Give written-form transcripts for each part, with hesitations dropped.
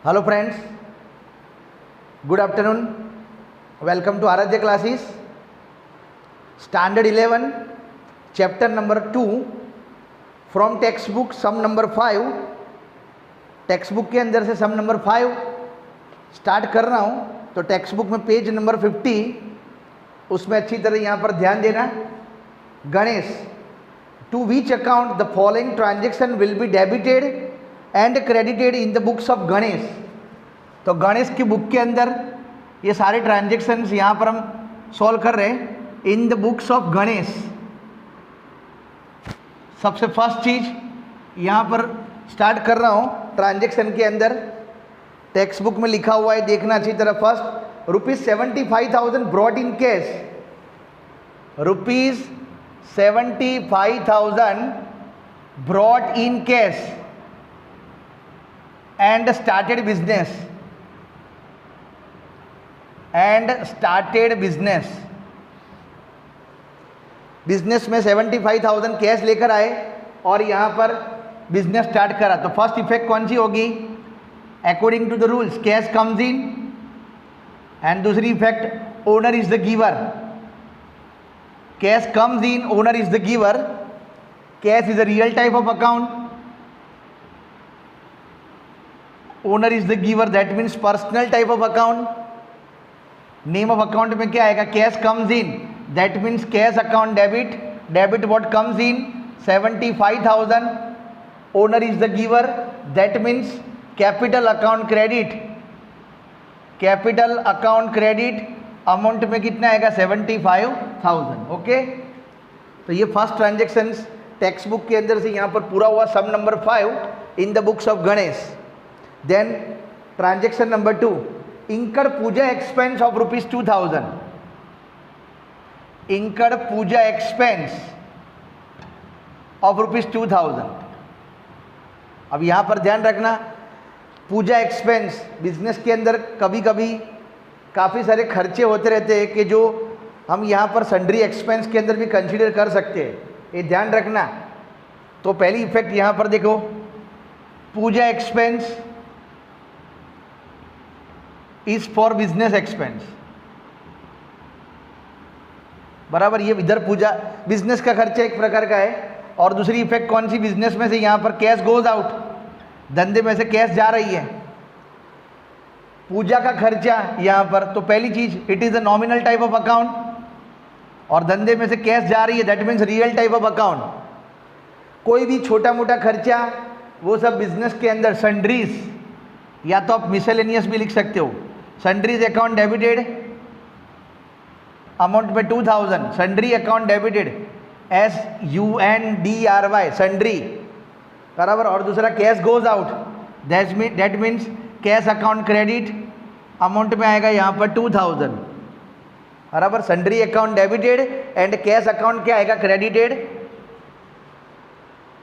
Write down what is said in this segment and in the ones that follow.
Hello friends, good afternoon. Welcome to Aradhya classes. Standard 11, chapter number 2 from textbook sum number 5. Text के अंदर से सम number 5 start कर रहा हूँ. तो टेक्स्ट बुक में पेज नंबर 50, उसमें अच्छी तरह यहाँ पर ध्यान देना. Ganesh, to which account the following transaction will be debited and credited in the books of Ganesh. तो गणेश की बुक के अंदर ये सारे ट्रांजेक्शन्स यहाँ पर हम सॉल्व कर रहे हैं इन द बुक्स ऑफ गणेश. सबसे फर्स्ट चीज यहाँ पर स्टार्ट कर रहा हूँ ट्रांजेक्शन के अंदर. टेक्स्ट बुक में लिखा हुआ है, देखना अच्छी तरह. First, ₹75,000 brought in cash. ₹75,000 brought in cash and started business. Business में 75,000 कैश लेकर आए और यहाँ पर बिजनेस स्टार्ट करा. तो फर्स्ट इफेक्ट कौन सी होगी? According to the rules cash comes in. And दूसरी effect, owner is the giver. Cash comes in, owner is the giver. Cash is a real type of account. Owner is the giver, that means personal type of account. Name of account में क्या आएगा? Cash comes in, that means cash account debit. Debit what comes in? 75,000. Owner is the giver, that means capital account credit. Capital account credit amount में कितना आएगा? 75,000. Okay, तो ये first transaction text book के अंदर से यहाँ पर पूरा हुआ. Some number 5 in the books of Ganesh. Then transaction number 2, incurred puja expense of ₹2,000. incurred puja expense of ₹2,000. अब यहाँ पर ध्यान रखना, पूजा एक्सपेंस बिजनेस के अंदर कभी कभी काफ़ी सारे खर्चे होते रहते हैं कि जो हम यहाँ पर सन्ड्री एक्सपेंस के अंदर भी कंसीडर कर सकते हैं. ये ध्यान रखना. तो पहली इफेक्ट यहाँ पर देखो, puja expense is for business expense. बराबर, ये इधर पूजा बिजनेस का खर्चा एक प्रकार का है. और दूसरी इफेक्ट कौन सी? बिजनेस में से यहाँ पर कैश गोज आउट, धंधे में से कैश जा रही है. पूजा का खर्चा यहाँ पर, तो पहली चीज it is a nominal type of account. और धंधे में से कैश जा रही है, that means real type of account. कोई भी छोटा मोटा खर्चा वो सब बिजनेस के अंदर सन्ड्रीज, या तो आप मिसलेनियस भी लिख सकते हो. सन्ड्रीज अकाउंट डेबिटेड अमाउंट में 2,000. Sundry account debited, SUNDRY, sundry. बराबर. और दूसरा cash goes out, that means cash account credit amount में आएगा यहाँ पर 2,000. बराबर. Sundry account debited and cash account क्या आएगा? Credited.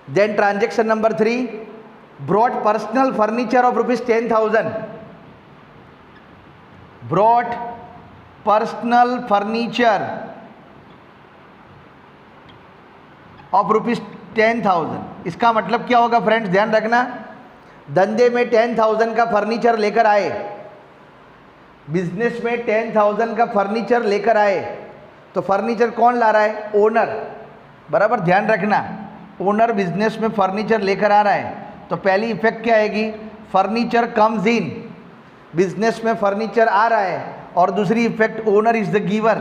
Then transaction number 3, brought personal furniture of ₹10,000. Brought personal furniture of ₹10,000. इसका मतलब क्या होगा फ्रेंड्स? ध्यान रखना, धंधे में 10,000 का फर्नीचर लेकर आए, बिजनेस में 10,000 का फर्नीचर लेकर आए. तो फर्नीचर कौन ला रहा है? ओनर. बराबर, ध्यान रखना, ओनर बिजनेस में फर्नीचर लेकर आ रहा है. तो पहली इफेक्ट क्या आएगी? फर्नीचर कम्स इन, बिजनेस में फर्नीचर आ रहा है. और दूसरी effect, owner is the giver.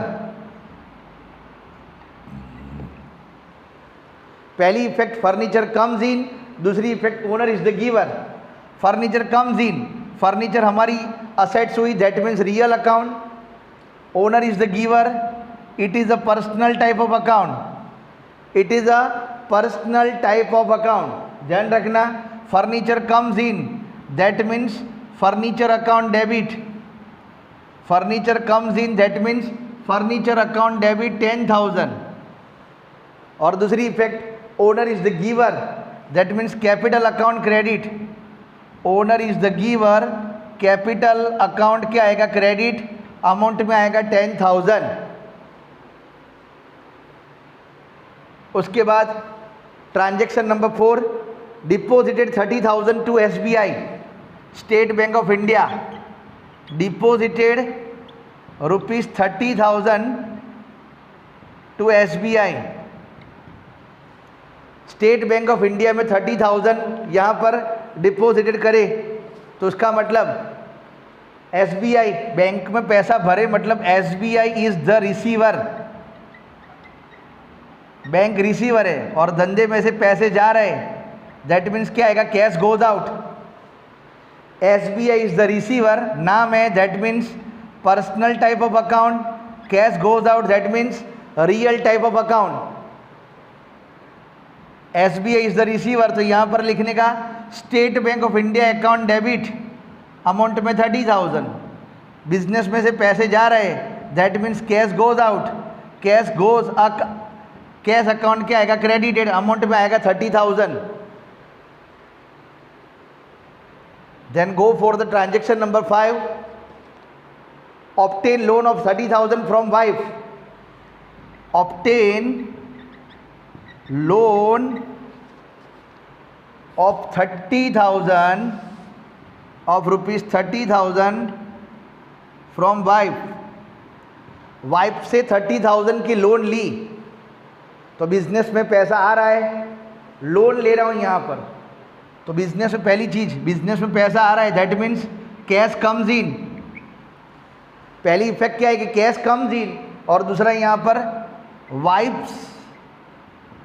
पहली इफेक्ट फर्नीचर कम्स इन, दूसरी effect owner is the giver. Furniture comes in, furniture हमारी असेट्स हुई, that means real account. Owner is the giver, it is a personal type of account. It is a personal type of account. ध्यान रखना, furniture comes in, that means furniture account debit. Furniture comes in, that means furniture account debit 10,000. और दूसरी effect, owner is the giver, that means capital account credit. Owner is the giver, capital account क्या आएगा? Credit. Amount में आएगा 10,000. उसके बाद transaction number 4, deposited 30,000 to SBI. State bank of India deposited ₹30,000 to SBI। State bank of India में 30,000 यहाँ पर deposited करे तो उसका मतलब SBI बैंक में पैसा भरे, मतलब SBI is the receiver, bank receiver है और धंधे में से पैसे जा रहे, दैट मीन्स क्या आएगा, cash goes out. SBI is the receiver, नाम है, that means personal type of account, cash goes out that means real type of account. SBI is the receiver, तो यहाँ पर लिखने का State bank of India account debit amount में 30,000, business में से पैसे जा रहे, that means cash goes out, cash goes cash account क्या आएगा, क्रेडिटेड, अमाउंट में आएगा 30,000। Then go for the transaction number 5, obtain loan of 30,000 from wife, obtain loan of 30,000 of ₹30,000 from wife, wife से 30,000 की लोन ली, तो बिजनेस में पैसा आ रहा है, लोन ले रहा हूँ यहाँ पर, तो बिजनेस में पहली चीज, बिजनेस में पैसा आ रहा है, दैट मीन्स कैश कम्स इन, पहली इफेक्ट क्या है कि कैश कम्स इन, और दूसरा यहाँ पर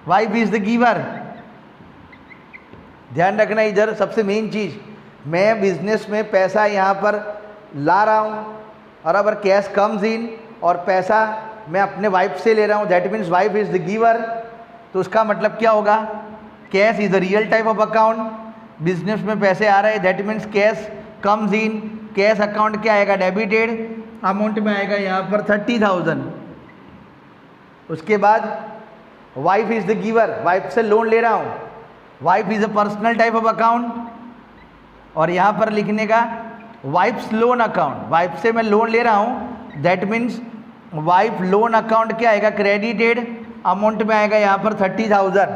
वाइफ इज द गिवर। ध्यान रखना इधर सबसे मेन चीज, मैं बिजनेस में पैसा यहाँ पर ला रहा हूँ और अगर कैश कम्स इन और पैसा मैं अपने वाइफ से ले रहा हूँ, that means wife is the giver, तो उसका मतलब क्या होगा, cash is the real type of account, business में पैसे आ रहे हैं, that means cash comes in, cash account क्या आएगा, डेबिटेड, अमाउंट में आएगा यहाँ पर 30,000। उसके बाद wife is the giver, wife से लोन ले रहा हूँ, wife is a personal type of account, और यहाँ पर लिखने का वाइफ्स लोन अकाउंट, वाइफ से मैं लोन ले रहा हूँ, that means wife loan account क्या आएगा, क्रेडिटेड, अमाउंट में आएगा यहाँ पर 30,000,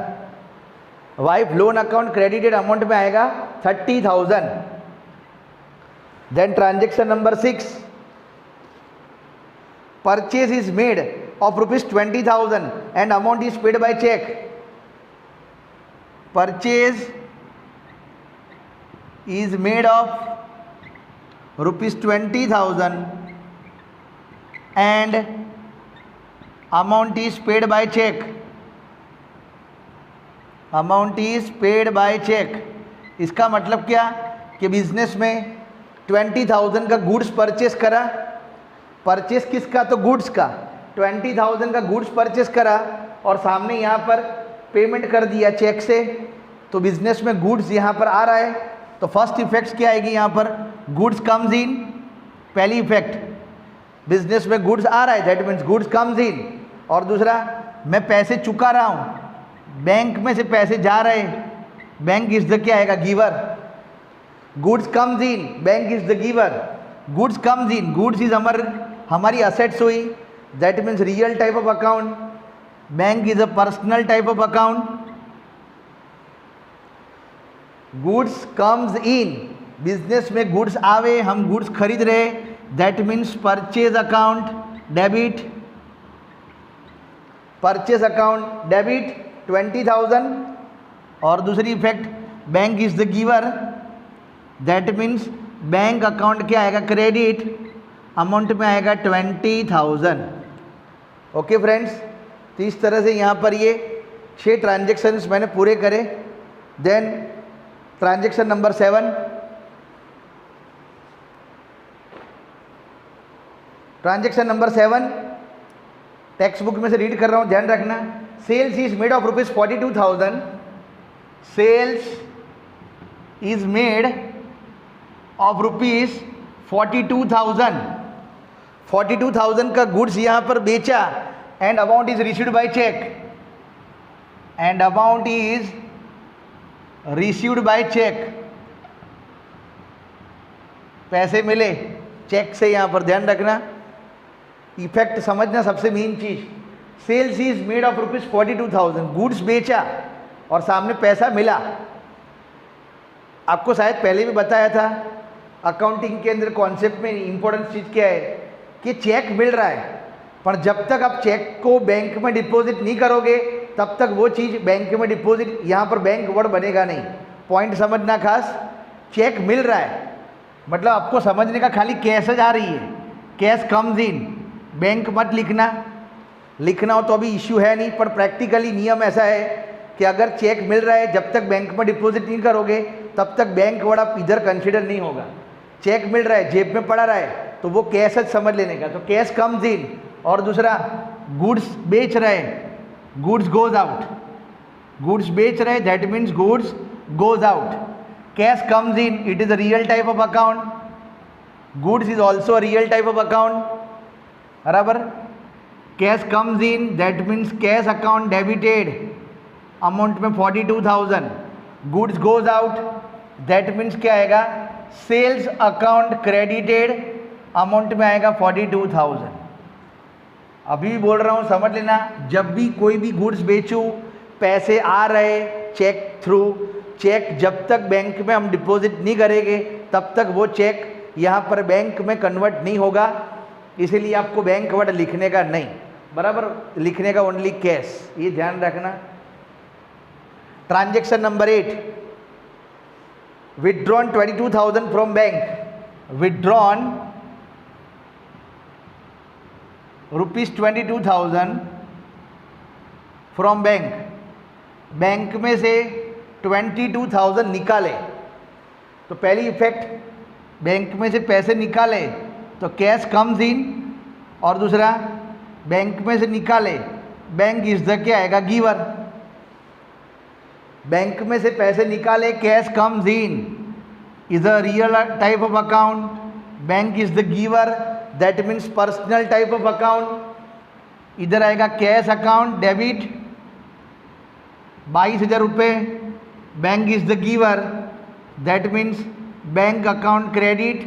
wife loan account credited amount में आएगा 30,000। Then transaction number 6, purchase is made of ₹20,000 and amount is paid by cheque, purchase is made of ₹20,000 and amount is paid by check, amount is paid by check। इसका मतलब क्या कि business में 20,000 का goods purchase करा, purchase किसका, तो goods का, 20,000 का गुड्स परचेस करा और सामने यहाँ पर पेमेंट कर दिया चेक से, तो बिजनेस में गुड्स यहाँ पर आ रहा है, तो फर्स्ट इफेक्ट क्या आएगी यहाँ पर, गुड्स कम्स इन, पहली इफेक्ट बिजनेस में गुड्स आ रहा है, that means goods comes in, और दूसरा मैं पैसे चुका रहा हूँ, बैंक में से पैसे जा रहे, बैंक इज द क्या आएगा, giver, goods comes in, bank is the giver, goods comes in, goods is हमारी असेट्स हुई, that means real type of account, bank is a personal type of account, goods comes in, business में goods आवे, हम goods खरीद रहे, that means purchase account debit, purchase account debit 20,000, और दूसरी effect bank is the giver, that means bank account क्या आएगा, credit, amount में आएगा 20,000। ओके फ्रेंड्स, तो इस तरह से यहाँ पर ये 6 ट्रांजेक्शन्स मैंने पूरे करे। Then transaction number 7, transaction number 7 text book में से रीड कर रहा हूँ, ध्यान रखना। Sales is made of ₹42,000, sales is made of ₹42,000, 42,000 का गुड्स यहाँ पर बेचा, and amount is received by cheque, and amount is received by cheque, पैसे मिले चेक से, यहाँ पर ध्यान रखना, इफेक्ट समझना सबसे मेन चीज। Sales is made of ₹42,000, goods बेचा और सामने पैसा मिला। आपको शायद पहले भी बताया था अकाउंटिंग के अंदर कॉन्सेप्ट में इंपॉर्टेंट चीज़ क्या है कि चेक मिल रहा है, पर जब तक आप चेक को बैंक में डिपॉजिट नहीं करोगे तब तक वो चीज़ बैंक में डिपॉजिट, यहाँ पर बैंक वर्ड बनेगा नहीं। पॉइंट समझना खास, चेक मिल रहा है मतलब आपको समझने का खाली कैश आ रही है, कैश कम्स इन, बैंक मत लिखना, लिखना हो तो अभी इश्यू है नहीं, पर प्रैक्टिकली नियम ऐसा है कि अगर चेक मिल रहा है जब तक बैंक में डिपॉजिट नहीं करोगे तब तक बैंक वर्ड आप इधर कंसिडर नहीं होगा। चेक मिल रहा है, जेब में पड़ा रहा है तो वो कैश समझ लेने का, तो कैश कम्स इन। और दूसरा गुड्स बेच रहे हैं, गुड्स गोज आउट, गुड्स बेच रहे हैं that means goods goes out. Cash comes in, it is a real type of account, goods is also a real type of account, बराबर। Cash comes in that means cash account debited amount में 42,000, goods goes out that means क्या आएगा, sales account credited amount में आएगा 42,000। अभी भी बोल रहा हूँ समझ लेना, जब भी कोई भी गुड्स बेचूँ पैसे आ रहे चेक थ्रू, चेक जब तक बैंक में हम डिपॉजिट नहीं करेंगे तब तक वो चेक यहाँ पर बैंक में कन्वर्ट नहीं होगा, इसीलिए आपको बैंक वर्ड लिखने का नहीं, बराबर, लिखने का ओनली कैश, ये ध्यान रखना। Transaction number 8, withdrawn 22,000 from bank, withdrawn ₹22,000 from bank, bank में से 22,000 निकाले तो पहली इफेक्ट बैंक में से पैसे निकाले तो कैश कम्स इन, और दूसरा बैंक में से निकाले, बैंक इज द क्या आएगा, गिवर। बैंक में से पैसे निकाले cash comes in is a real type of account, bank is the giver that means personal type of account. इधर आएगा कैश अकाउंट डेबिट 22,000 रुपये, bank is the giver that means bank account credit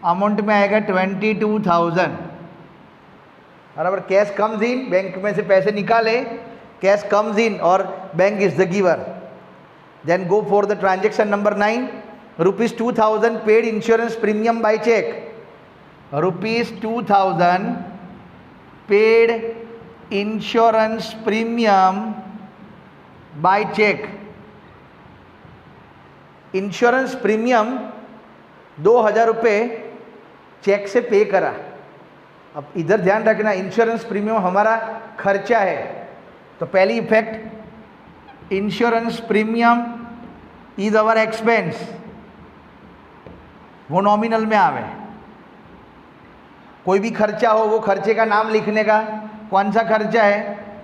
amount में आएगा 22,000, बराबर। Cash comes इन, bank में से पैसे निकाले, कैश कम्स इन और bank is the giver. Then go for the transaction number 9, ₹2,000 paid insurance premium by cheque, ₹2,000 paid insurance premium by cheque. Insurance premium 2,000 रुपये check से पे करा। अब इधर ध्यान रखना, इंश्योरेंस प्रीमियम हमारा खर्चा है, तो पहली effect insurance premium is our expense, वो नॉमिनल में आवे। कोई भी खर्चा हो वो खर्चे का नाम लिखने का, कौन सा खर्चा है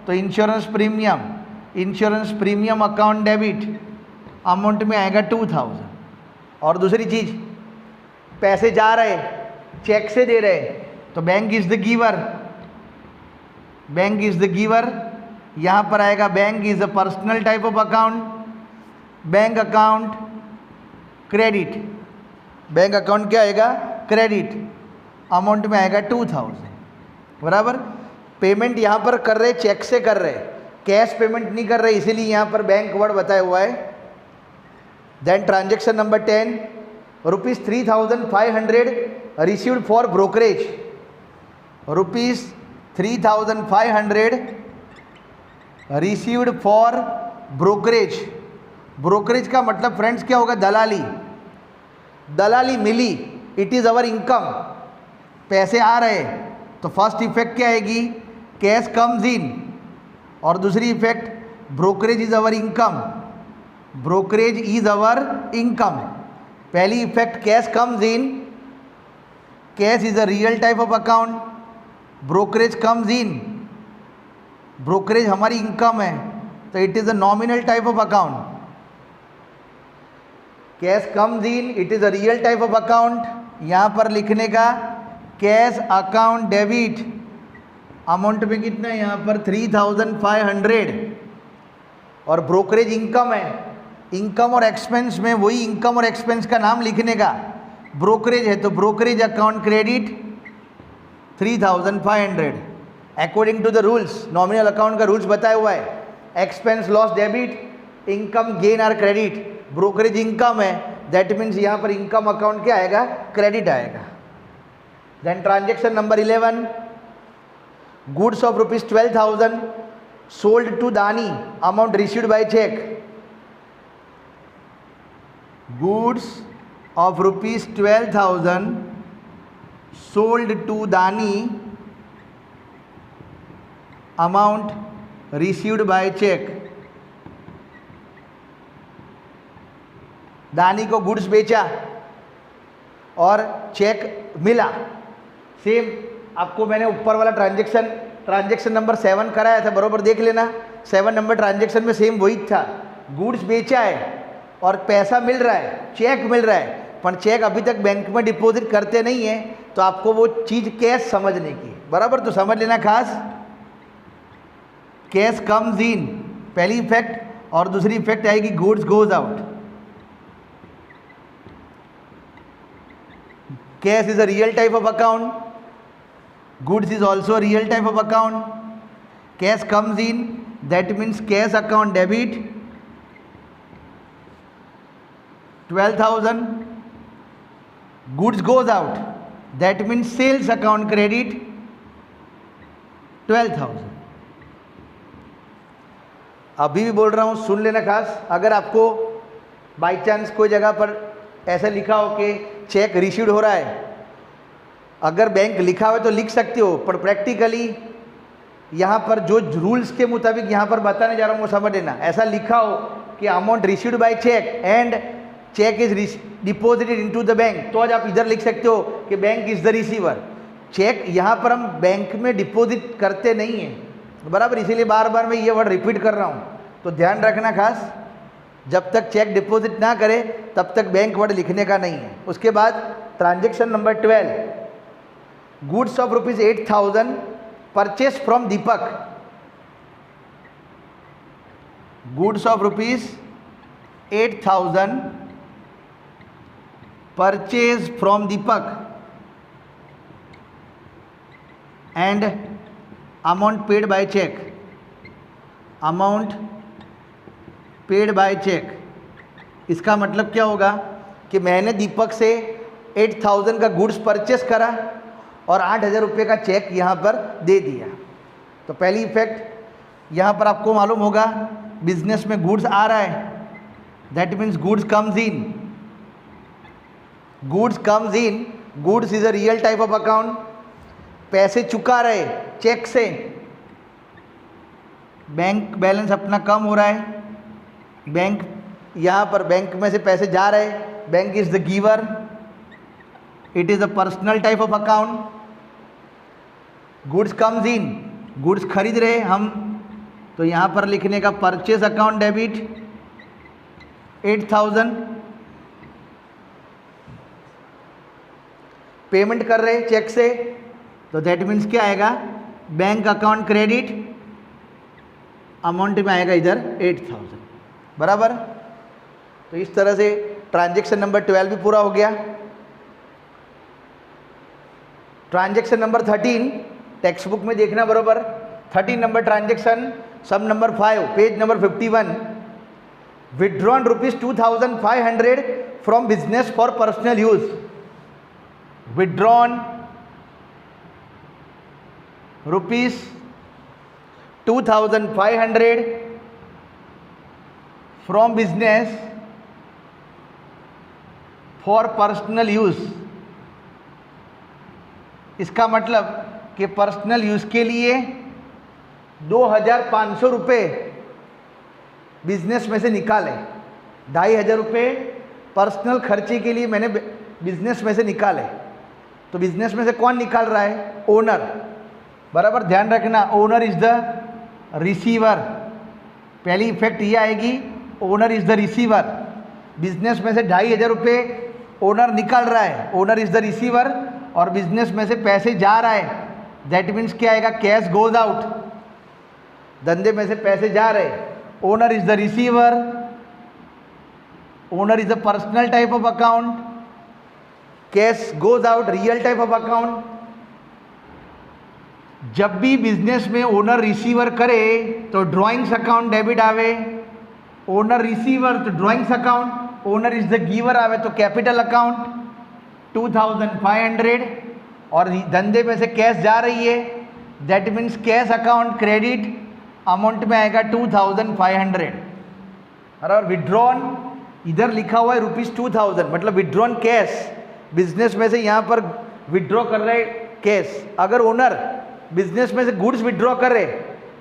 तो insurance premium, insurance premium account debit amount में आएगा 2,000। और दूसरी चीज़ पैसे जा रहे चेक से दे रहे तो bank is the giver, bank is the giver, यहाँ पर आएगा bank is a personal type of account, bank account credit, bank account क्या आएगा क्रेडिट, अमाउंट में आएगा 2,000, बराबर। पेमेंट यहाँ पर कर रहे चेक से कर रहे, कैश पेमेंट नहीं कर रहे, इसीलिए यहाँ पर बैंक वर्ड बताया हुआ है। Then transaction number 10, ₹3,500 received for brokerage, ₹3,500 received for brokerage. Brokerage का मतलब फ्रेंड्स क्या होगा, दलाली, दलाली मिली, इट इज़ अवर इनकम, पैसे आ रहे तो फर्स्ट इफेक्ट क्या आएगी, कैश कम्स इन, और दूसरी effect brokerage is our income, brokerage is our income. पहली effect cash comes in, cash is a real type of account, brokerage comes in, brokerage हमारी इनकम है तो it is a nominal type of account. Cash comes in, it is a real type of account, यहाँ पर लिखने का cash account debit amount में कितना है यहाँ पर 3,500, और ब्रोकरेज इनकम है, इनकम और एक्सपेंस में वही इनकम और एक्सपेंस का नाम लिखने का, ब्रोकरेज है तो brokerage account credit 3,500 according to the rules, nominal account का रूल्स बताया हुआ है, expense loss debit, income gain और क्रेडिट, ब्रोकरेज इनकम है दैट मीन्स यहाँ पर इनकम अकाउंट क्या आएगा, क्रेडिट आएगा। Then transaction number 11, goods of rupees 12,000 sold to Dani, amount received by cheque. Goods of rupees 12,000 sold to Dani, amount received by cheque. Dani को goods बेचा और चेक मिला। सेम आपको मैंने ऊपर वाला ट्रांजेक्शन नंबर 7 कराया था, बरोबर देख लेना। 7 नंबर ट्रांजेक्शन में सेम वही था, गुड्स बेचा है और पैसा मिल रहा है, चेक मिल रहा है, पर चेक अभी तक बैंक में डिपॉजिट करते नहीं है, तो आपको वो चीज़ कैश समझने की, बराबर, तो समझ लेना खास। कैश कम्स इन, पहली इफेक्ट, और दूसरी इफेक्ट आएगी goods goes out. Cash is a real type of account. Goods is also a real type of account. Cash comes in, that means cash account debit 12,000. Goods goes out, that means sales account credit 12,000. अभी भी बोल रहा हूँ, सुन लेना खास। अगर आपको by chance कोई जगह पर ऐसा लिखा हो कि चेक रिसीव्ड हो रहा है, अगर बैंक लिखा हुआ है तो लिख सकते हो, पर प्रैक्टिकली यहाँ पर जो रूल्स के मुताबिक यहाँ पर बताने जा रहा हूँ वो समझ लेना। ऐसा लिखा हो कि amount received by cheque and cheque is deposited into the bank, तो आज आप इधर लिख सकते हो कि bank is the receiver. Cheque यहाँ पर हम बैंक में डिपॉजिट करते नहीं हैं, बराबर, इसीलिए बार बार मैं ये वर्ड रिपीट कर रहा हूँ, तो ध्यान रखना खास। जब तक चेक डिपॉजिट ना करे तब तक बैंक वर्ड लिखने का नहीं है। उसके बाद transaction number 12, goods of rupees 8,000 purchase from Deepak. Goods of rupees 8,000 purchase from Deepak and amount paid by cheque. Amount paid by cheque, इसका मतलब क्या होगा कि मैंने दीपक से 8,000 का गुड्स परचेस करा और 8,000 रुपये का चेक यहाँ पर दे दिया। तो पहली इफेक्ट यहाँ पर आपको मालूम होगा, बिजनेस में गुड्स आ रहा है, that means goods comes in. Goods comes in, goods is a real type of account. पैसे चुका रहे चेक से, बैंक बैलेंस अपना कम हो रहा है, बैंक यहाँ पर बैंक में से पैसे जा रहे, bank is the giver, it is a personal type of account. Goods comes in, goods खरीद रहे हम, तो यहाँ पर लिखने का परचेज अकाउंट डेबिट 8,000। पेमेंट कर रहे चेक से, तो दैट मीन्स क्या आएगा, बैंक अकाउंट क्रेडिट, अमाउंट में आएगा इधर 8,000, बराबर। तो इस तरह से ट्रांजेक्शन नंबर 12 भी पूरा हो गया। ट्रांजेक्शन नंबर 13 टेक्स्ट बुक में देखना, बराबर। 13 number transaction, sum number 5, page number 51, withdrawn rupees 2,500 from business for personal use. Withdrawn rupees 2,500 from business for personal use. इसका मतलब कि पर्सनल यूज के लिए 2,500 रुपये बिजनेस में से निकाले, 2,500 रुपये पर्सनल खर्चे के लिए मैंने बिजनेस में से निकाले। तो बिजनेस में से कौन निकाल रहा है, ओनर, बराबर। ध्यान रखना, ओनर इज द रिसीवर। पहली इफेक्ट ये आएगी, owner is the receiver. Business में से 2,500 रुपये ओनर निकाल रहा है, ओनर इज द रिसीवर, और बिजनेस में से पैसे जा रहा है, दैट मीन्स क्या आएगा, कैश गोज आउट। धंधे में से पैसे जा रहे, owner is the receiver, owner is a personal type of account, cash goes out real type of account. जब भी बिजनेस में ओनर रिसीवर करे तो ड्राइंग्स अकाउंट डेबिट आवे, ओनर रिसीवर तो drawings account, owner is the giver आवे तो capital account 2500, और धंधे में से कैश जा रही है that means cash account credit amount में आएगा 2500। और विड्रॉन इधर लिखा हुआ है ₹2000, मतलब विड्रॉन कैश, बिजनेस में से यहाँ पर विड्रॉ कर रहे कैश। अगर ओनर बिजनेस में से गुड्स विड्रॉ कर रहे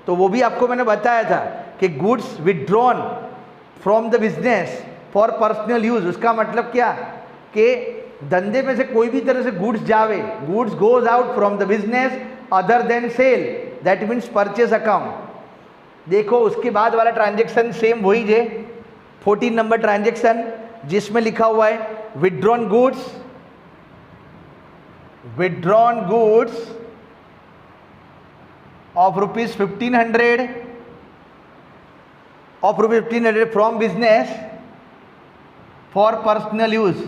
तो वो भी आपको मैंने बताया था कि goods withdrawn from the business for personal use, उसका मतलब क्या कि धंधे में से कोई भी तरह से गुड्स जावे, goods goes out from the business other than sale, that means purchase account. देखो उसके बाद वाला ट्रांजेक्शन सेम वही है, 14 नंबर ट्रांजेक्शन जिसमें लिखा हुआ है withdrawn goods of ₹1500 from business for personal use।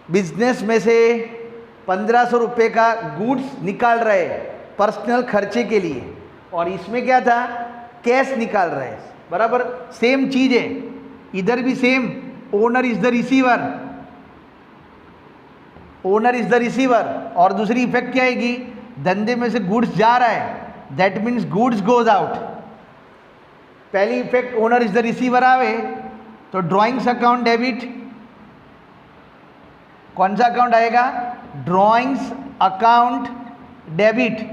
Business में से 1500 रुपये का गुड्स निकाल रहे पर्सनल खर्चे के लिए, और इसमें क्या था कैश निकाल रहे, बराबर सेम चीज़ है, इधर भी same, owner is the receiver, और दूसरी इफेक्ट क्या आएगी, धंधे में से गुड्स जा रहा है that means goods goes out. पहली effect owner is the receiver आवे तो ड्रॉइंग्स अकाउंट डेबिट, कौन सा अकाउंट आएगा, ड्रॉइंग्स अकाउंट डेबिट,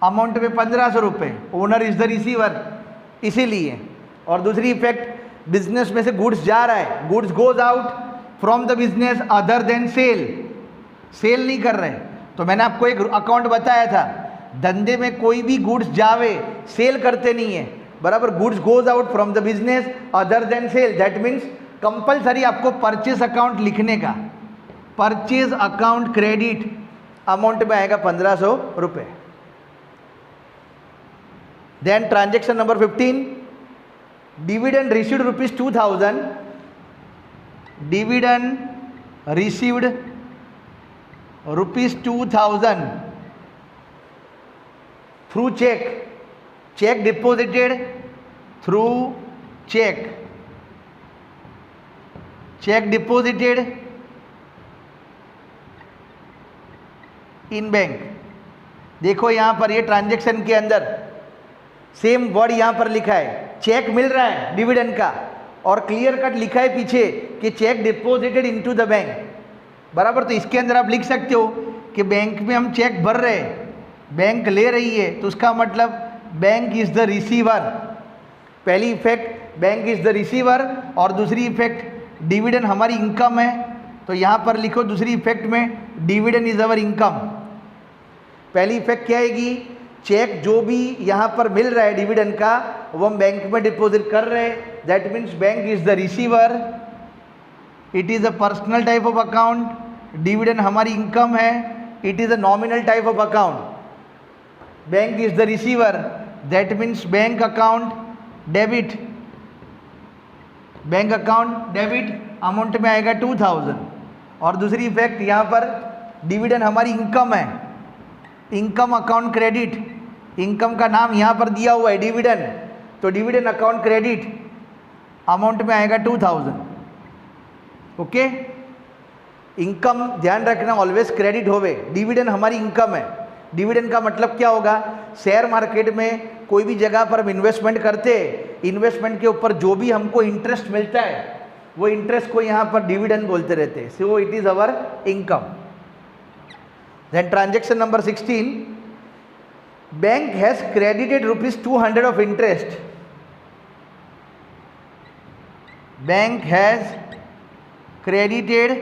अमाउंट में 1500 रुपये, ओनर इज द रिसीवर इसीलिए। और दूसरी इफेक्ट बिजनेस में से गुड्स जा रहा है, goods goes out from the business other than sale नहीं कर रहे। तो मैंने आपको एक अकाउंट बताया था, धंधे में कोई भी गुड्स जावे सेल करते नहीं है, बराबर, goods goes out from the business other than sale, that means compulsory आपको परचेज अकाउंट लिखने का, परचेज अकाउंट क्रेडिट अमाउंट में आएगा 1500 रुपये। Then transaction number 15, dividend received ₹2000, dividend received ₹2000 through cheque deposited through cheque deposited in bank. देखो यहाँ पर ये ट्रांजेक्शन के अंदर सेम वर्ड यहाँ पर लिखा है, चेक मिल रहा है डिविडेंड का, और क्लियर कट लिखा है पीछे कि check deposited into the bank, बराबर। तो इसके अंदर आप लिख सकते हो कि बैंक में हम चेक भर रहे हैं, बैंक ले रही है, तो उसका मतलब बैंक इज द रिसीवर। पहली effect bank is the receiver, और दूसरी इफेक्ट डिविडेंड हमारी इनकम है, तो यहाँ पर लिखो दूसरी इफेक्ट में डिविडेंड इज अवर इनकम। पहली इफेक्ट क्या आएगी, चेक जो भी यहाँ पर मिल रहा है डिविडेंड का वो हम बैंक में डिपॉजिट कर रहे हैं, that means bank is the receiver, it is a personal type of account, dividend हमारी इनकम है, it is a nominal type of account, bank is the receiver, that means bank account debit, bank account debit amount में आएगा 2000। और दूसरी effect यहाँ पर dividend हमारी income है, इनकम अकाउंट क्रेडिट, इनकम का नाम यहाँ पर दिया हुआ है डिविडेंड, तो डिविडेंड अकाउंट क्रेडिट अमाउंट में आएगा 2000। ओके, इनकम ध्यान रखना ऑलवेज क्रेडिट होवे, डिविडेंड हमारी इनकम है। डिविडेंड का मतलब क्या होगा, शेयर मार्केट में कोई भी जगह पर हम इन्वेस्टमेंट करते हैं, इन्वेस्टमेंट के ऊपर जो भी हमको इंटरेस्ट मिलता है वो इंटरेस्ट को यहाँ पर डिविडेंड बोलते रहते हैं, so it is our income. Then transaction number 16, bank has credited ₹200 of interest, bank has credited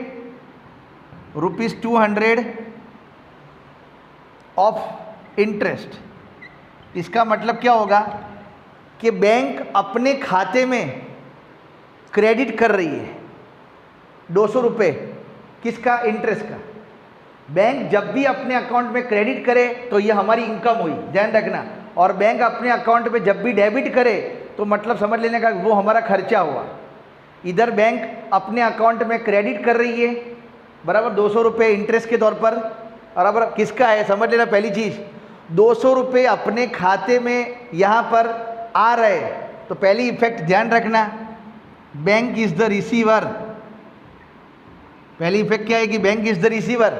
₹200 of interest. इसका मतलब क्या होगा कि बैंक अपने खाते में क्रेडिट कर रही है 200 रुपये, किसका, इंटरेस्ट का। बैंक जब भी अपने अकाउंट में क्रेडिट करे तो ये हमारी इनकम हुई, ध्यान रखना, और बैंक अपने अकाउंट में जब भी डेबिट करे तो मतलब समझ लेने का वो हमारा खर्चा हुआ। इधर बैंक अपने अकाउंट में क्रेडिट कर रही है, बराबर 200 रुपये इंटरेस्ट के तौर पर, बराबर किसका है समझ लेना। पहली चीज़ 200 रुपये अपने खाते में यहाँ पर आ रहे, तो पहली इफेक्ट ध्यान रखना, बैंक इज द रिसीवर। पहली इफेक्ट क्या है कि bank is the receiver,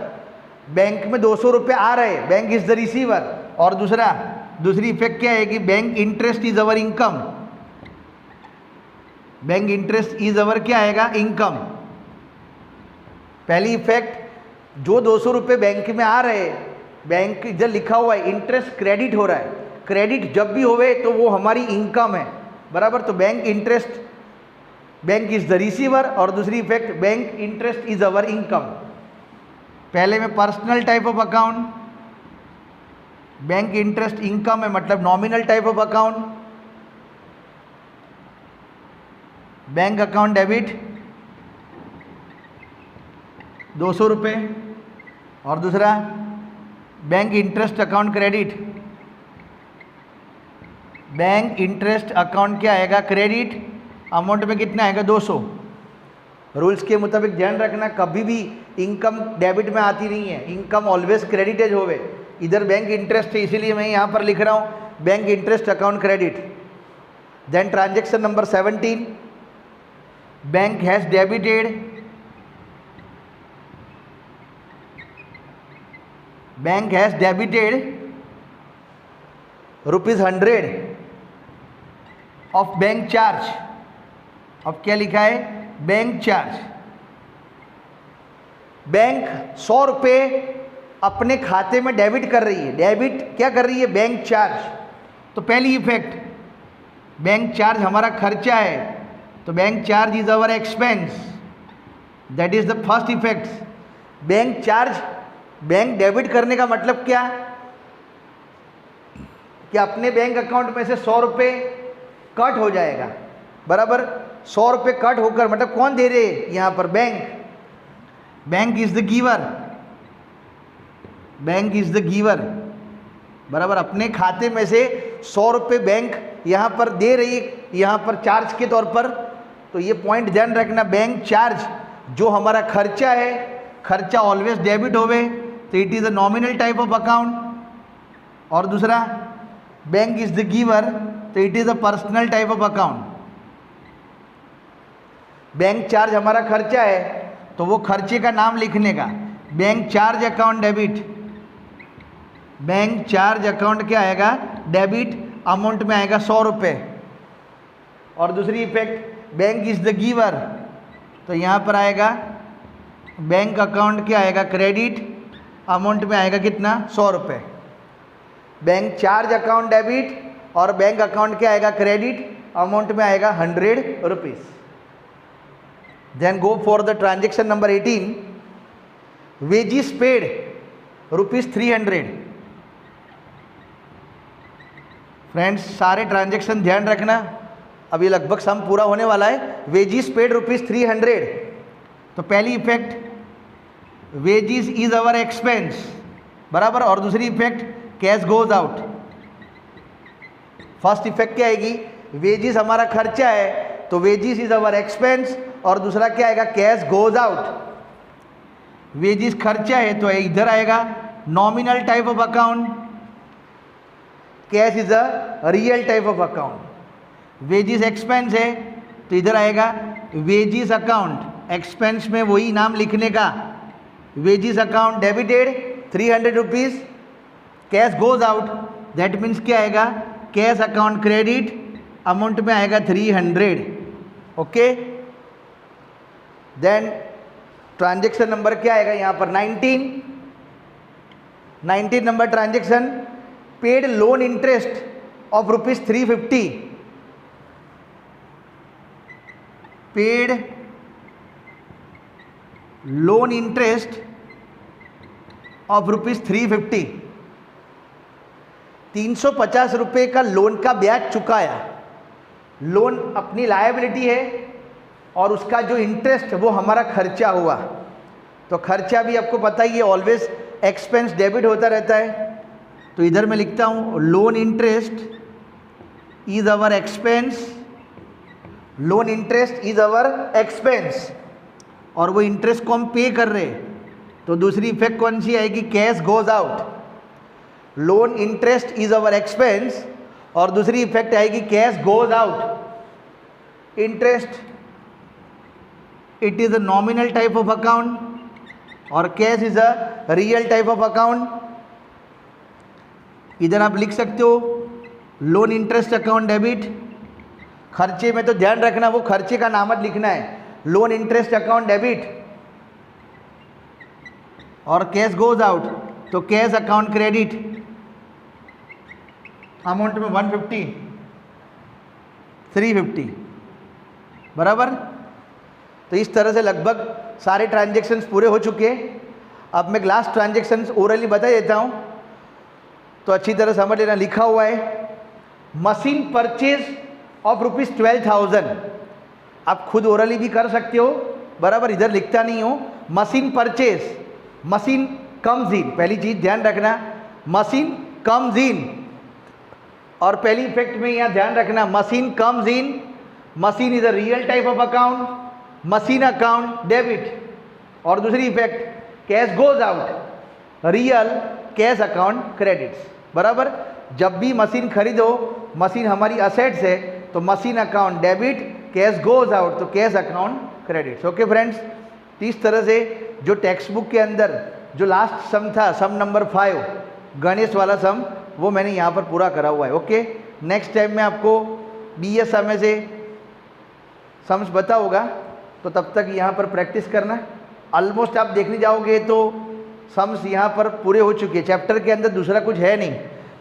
bank में 200 रुपये आ रहे, बैंक इज द रिसीवर। और दूसरी इफेक्ट क्या है कि bank interest is our income, bank interest is अवर क्या आएगा, इनकम। पहली इफेक्ट जो 200 रुपये बैंक में आ रहे, बैंक इधर लिखा हुआ है इंटरेस्ट क्रेडिट हो रहा है, क्रेडिट जब भी होवे तो वो हमारी इनकम है, बराबर। तो bank interest, bank is the receiver. और दूसरी effect bank interest is our income. पहले में personal type of account, bank interest income है मतलब nominal type of account, bank account debit 200 रुपये। और दूसरा bank interest account credit, bank interest account क्या आएगा, क्रेडिट। अमाउंट में कितना आएगा, 200। रूल्स के मुताबिक ध्यान रखना, कभी भी इनकम डेबिट में आती नहीं है, इनकम ऑलवेज क्रेडिटेज होवे। इधर बैंक इंटरेस्ट है इसीलिए मैं यहाँ पर लिख रहा हूँ bank interest account credit. Then transaction number 17, bank has debited, bank has debited ₹100 of bank charge. अब क्या लिखा है, बैंक चार्ज। बैंक 100 रुपये अपने खाते में डेबिट कर रही है, डेबिट क्या कर रही है, बैंक चार्ज। तो पहली इफेक्ट, बैंक चार्ज हमारा खर्चा है, तो bank charge is our expense, that is the first effect. Bank charge, bank debit करने का मतलब क्या, कि अपने बैंक अकाउंट में से 100 रुपये कट हो जाएगा, बराबर। 100 रुपये कट होकर, मतलब कौन दे रहे यहाँ पर, bank, bank is the giver, bank is the giver, बराबर। अपने खाते में से 100 रुपये बैंक यहाँ पर दे रही है, यहाँ पर चार्ज के तौर पर। तो ये पॉइंट ध्यान रखना, बैंक चार्ज जो हमारा खर्चा है, खर्चा ऑलवेज डेबिट होवे, तो it is a nominal type of account. और दूसरा बैंक इज द गिवर, तो it is a personal type of account. Bank charge हमारा खर्चा है, तो वो खर्चे का नाम लिखने का, bank charge account debit, bank charge account क्या आएगा, डेबिट। अमाउंट में आएगा 100 रुपये। और दूसरी effect bank is the giver, तो यहाँ पर आएगा बैंक अकाउंट क्या आएगा, क्रेडिट। अमाउंट में आएगा कितना, 100 रुपये। बैंक चार्ज अकाउंट डेबिट और बैंक अकाउंट क्या आएगा, क्रेडिट। अमाउंट में आएगा 100 rupees. Then go for the transaction number 18, wages paid ₹300। Friends सारे ट्रांजेक्शन ध्यान रखना, अभी लगभग सम पूरा होने वाला है। वेजिस पेड ₹300, तो पहली effect wages is our expense, बराबर। और दूसरी effect cash goes out. First effect क्या आएगी, वेजिस हमारा खर्चा है, तो वेजिस इज अवर एक्सपेंस। और दूसरा क्या आएगा, कैश गोज आउट। वेजिस खर्चा है तो इधर आएगा nominal type of account, cash is a real type of account. Wages expense है तो इधर आएगा वेजिस अकाउंट, एक्सपेंस में वही नाम लिखने का, wages account debited 300 rupees, cash goes out, that means क्या आएगा, कैश अकाउंट क्रेडिट। अमाउंट में आएगा 300। ओके, देन ट्रांजेक्शन नंबर क्या आएगा यहाँ पर, 19 number transaction, paid loan interest of ₹350, paid loan interest of ₹350, 350 रुपये का लोन का ब्याज चुकाया। लोन अपनी लायबिलिटी है और उसका जो इंटरेस्ट वो हमारा खर्चा हुआ। तो खर्चा भी आपको पता ही है, ऑलवेज एक्सपेंस डेबिट होता रहता है। तो इधर मैं लिखता हूँ loan interest is our expense, loan interest is our expense. और वो इंटरेस्ट को हम पे कर रहे हैं, तो दूसरी इफेक्ट कौन सी आएगी, cash goes out. Loan interest is our expense और दूसरी इफेक्ट आएगी cash goes out. Interest it is a nominal type of account और cash is a real type of account. इधर आप लिख सकते हो लोन इंटरेस्ट अकाउंट डेबिट। खर्चे में तो ध्यान रखना वो खर्चे का नाम मत लिखना है, लोन इंटरेस्ट अकाउंट डेबिट। और कैश गोज आउट तो कैश अकाउंट क्रेडिट, अमाउंट में 150 350 बराबर। तो इस तरह से लगभग सारे ट्रांजेक्शन्स पूरे हो चुके। अब मैं लास्ट ट्रांजेक्शन्स ओरली बता देता हूँ तो अच्छी तरह समझ लेना। लिखा हुआ है मशीन परचेज ऑफ ₹12,000। आप खुद ओरली भी कर सकते हो बराबर, इधर लिखता नहीं हो। Machine purchase, machine comes in, पहली चीज़ ध्यान रखना मशीन कम्स इन। और पहली इफेक्ट में यहाँ ध्यान रखना machine comes in, machine is a real type of account, machine account debit. और दूसरी effect cash goes out, real cash account credits बराबर। जब भी मशीन खरीदो, मशीन हमारी असेट्स है तो machine account debit, cash goes out तो cash account credits. Okay friends, इस तरह से जो टेक्स्ट बुक के अंदर जो लास्ट सम था, सम नंबर 5 गणेश वाला सम, वो मैंने यहाँ पर पूरा करा हुआ है। ओके, नेक्स्ट टाइम मैं आपको BS समय से सम्स बताऊंगा, तो तब तक यहाँ पर प्रैक्टिस करना। ऑलमोस्ट आप देखने जाओगे तो सम्स यहाँ पर पूरे हो चुके हैं। चैप्टर के अंदर दूसरा कुछ है नहीं,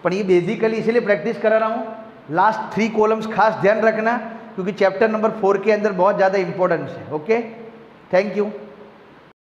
पर ये बेसिकली इसलिए प्रैक्टिस करा रहा हूँ। लास्ट 3 कॉलम्स खास ध्यान रखना क्योंकि चैप्टर नंबर 4 के अंदर बहुत ज़्यादा इंपॉर्टेंस है। Okay, thank you.